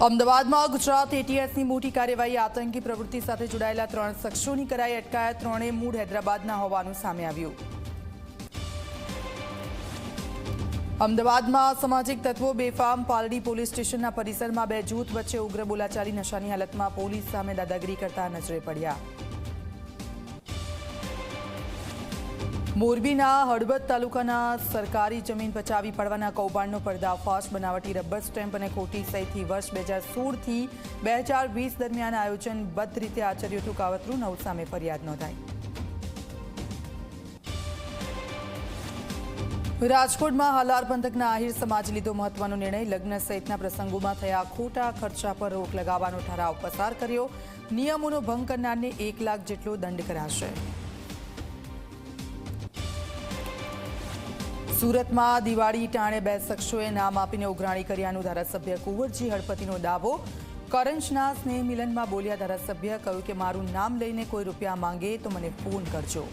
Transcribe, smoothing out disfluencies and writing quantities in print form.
અમદાવાદમાં ગુજરાત એટીએસની મોટી કાર્યવાહી આતંકી પ્રવૃત્તિ સાથે જોડાયેલા 3 શખ્સોની કરાઈ અટકાયત. ત્રણેય મૂળ હૈદરાબાદના હોવાનું સામે આવ્યું. અમદાવાદમાં સામાજિક તત્વો બેફામ. પાલડી પોલીસ સ્ટેશનના પરિસરમાં 2 જૂથ વચ્ચે ઉગ્ર બોલાચાલી. નશાની હાલતમાં પોલીસ સામે દાદાગીરી કરતા નજરે પડ્યા. મોરબીના હળવદ તાલુકાના સરકારી જમીન પચાવી પડવાના કૌભાંડનો પર્દાફાશ. બનાવટી રબર સ્ટેમ્પ અને ખોટી સહીથી વર્ષ 2016થી 2020 દરમિયાન આયોજનબદ્ધ રીતે આચર્યું હતું કાવતરું. 9 સામે ફરિયાદ નોંધાઈ. રાજકોટમાં હાલાર પંથકના આહિર સમાજે લીધો મહત્વનો નિર્ણય. લગ્ન સહિતના પ્રસંગોમાં થયા ખોટા ખર્ચા પર રોક લગાવવાનો ઠરાવ પસાર કર્યો. નિયમોનો ભંગ કરનારને 1 લાખ જેટલો દંડ કરાશે. સુરતમાં દિવાળી ટાણે 2 શખ્સોએ નામ આપીને ઉઘરાણી કર્યાનું ધારાસભ્ય કુંવરજી હળપતિનો દાવો. કરંજના સ્નેહ મિલનમાં બોલ્યા ધારાસભ્ય. કહ્યું કે મારું નામ લઈને કોઈ રૂપિયા માંગે તો મને ફોન કરજો.